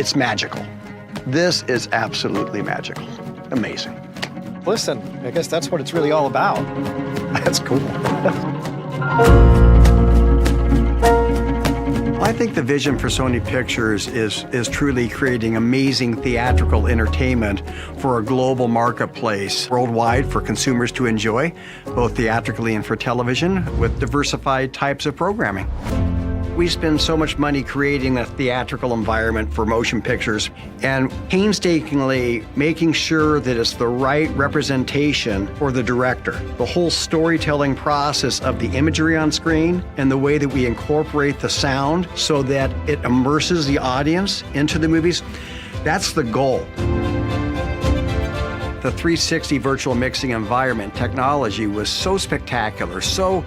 It's magical. This is absolutely magical. Amazing. Listen, I guess that's what it's really all about. That's cool. I think the vision for Sony Pictures is truly creating amazing theatrical entertainment for a global marketplace worldwide for consumers to enjoy, both theatrically and for television, with diversified types of programming. We spend so much money creating a theatrical environment for motion pictures and painstakingly making sure that it's the right representation for the director. The whole storytelling process of the imagery on screen and the way that we incorporate the sound so that it immerses the audience into the movies, that's the goal. The 360 virtual mixing environment technology was so spectacular, so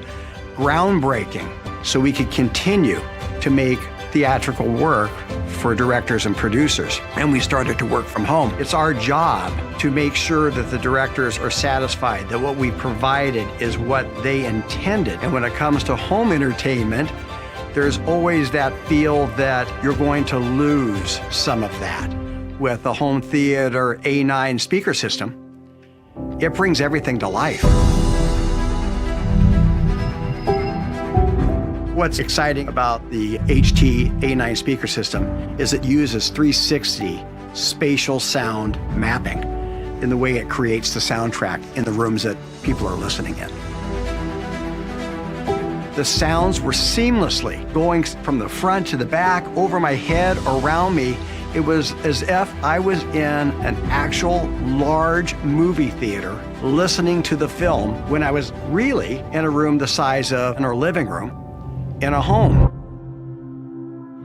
groundbreaking, so we could continue to make theatrical work for directors and producers. And we started to work from home. It's our job to make sure that the directors are satisfied, that what we provided is what they intended. And when it comes to home entertainment, there's always that feel that you're going to lose some of that. With the home theater A9 speaker system, it brings everything to life. What's exciting about the HT-A9 speaker system is it uses 360 spatial sound mapping in the way it creates the soundtrack in the rooms that people are listening in. The sounds were seamlessly going from the front to the back, over my head, around me. It was as if I was in an actual large movie theater listening to the film when I was really in a room the size of our living room in a home.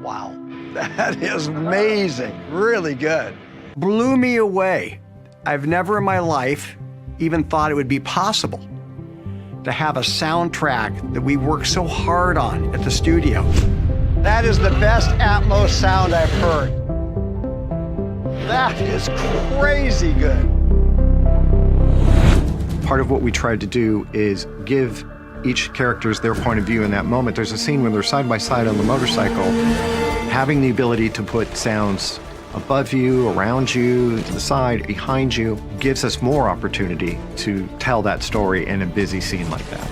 Wow, that is amazing, really good. Blew me away. I've never in my life even thought it would be possible to have a soundtrack that we worked so hard on at the studio. That is the best Atmos sound I've heard. That is crazy good. Part of what we tried to do is give each character's their point of view in that moment. There's a scene where they're side by side on the motorcycle. Having the ability to put sounds above you, around you, to the side, behind you, gives us more opportunity to tell that story in a busy scene like that.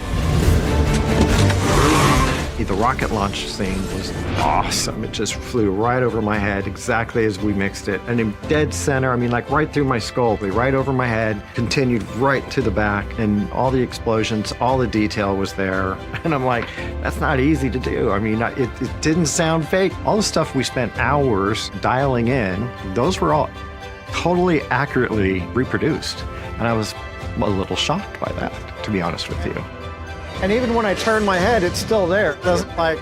The rocket launch scene was awesome. It just flew right over my head, exactly as we mixed it. And in dead center, I mean, like right through my skull, right over my head, continued right to the back, and all the explosions, all the detail was there. And I'm like, that's not easy to do. I mean, it didn't sound fake. All the stuff we spent hours dialing in, those were all totally accurately reproduced. And I was a little shocked by that, to be honest with you. And even when I turn my head, it's still there. It doesn't like...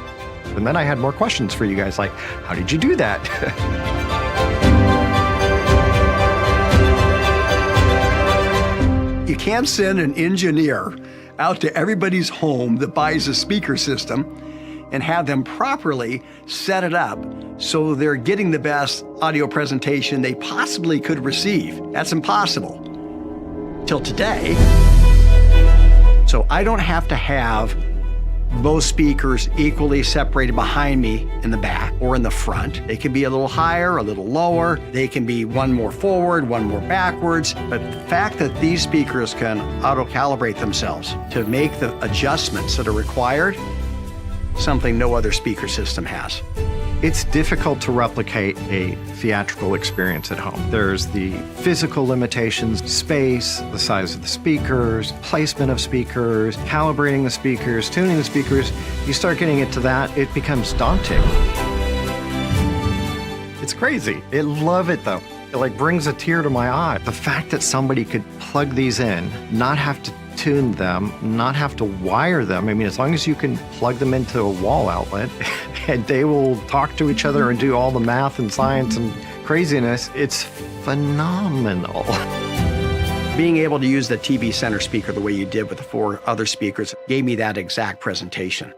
And then I had more questions for you guys, like, how did you do that? You can't send an engineer out to everybody's home that buys a speaker system and have them properly set it up so they're getting the best audio presentation they possibly could receive. That's impossible. Till today. So I don't have to have both speakers equally separated behind me in the back or in the front. They can be a little higher, a little lower. They can be one more forward, one more backwards. But the fact that these speakers can auto-calibrate themselves to make the adjustments that are required, something no other speaker system has. It's difficult to replicate a theatrical experience at home. There's the physical limitations, space, the size of the speakers, placement of speakers, calibrating the speakers, tuning the speakers. You start getting into that, it becomes daunting. It's crazy. I love it though. It like brings a tear to my eye. The fact that somebody could plug these in, not have to tune them, not have to wire them. I mean, as long as you can plug them into a wall outlet and they will talk to each other and do all the math and science and craziness, it's phenomenal. Being able to use the TV center speaker the way you did with the 4 other speakers gave me that exact presentation.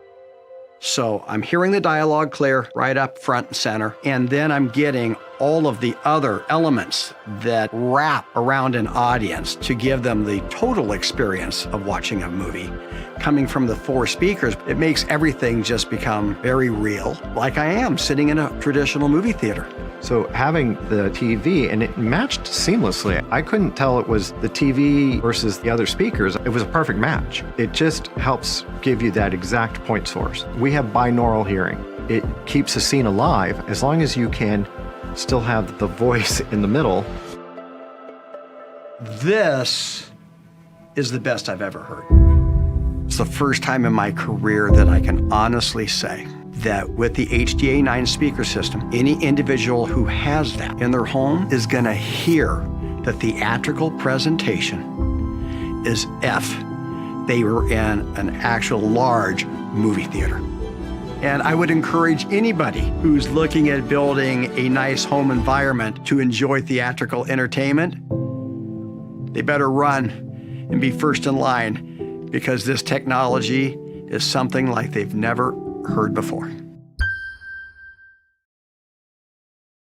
So I'm hearing the dialogue clear right up front and center, and then I'm getting all of the other elements that wrap around an audience to give them the total experience of watching a movie. Coming from the 4 speakers, it makes everything just become very real, like I am sitting in a traditional movie theater. So having the TV, and it matched seamlessly. I couldn't tell it was the TV versus the other speakers. It was a perfect match. It just helps give you that exact point source. We have binaural hearing. It keeps the scene alive as long as you can still have the voice in the middle. This is the best I've ever heard. It's the first time in my career that I can honestly say that with the HT-A9 speaker system, any individual who has that in their home is gonna hear the theatrical presentation as if they were in an actual large movie theater. And I would encourage anybody who's looking at building a nice home environment to enjoy theatrical entertainment, they better run and be first in line, because this technology is something like they've never heard before.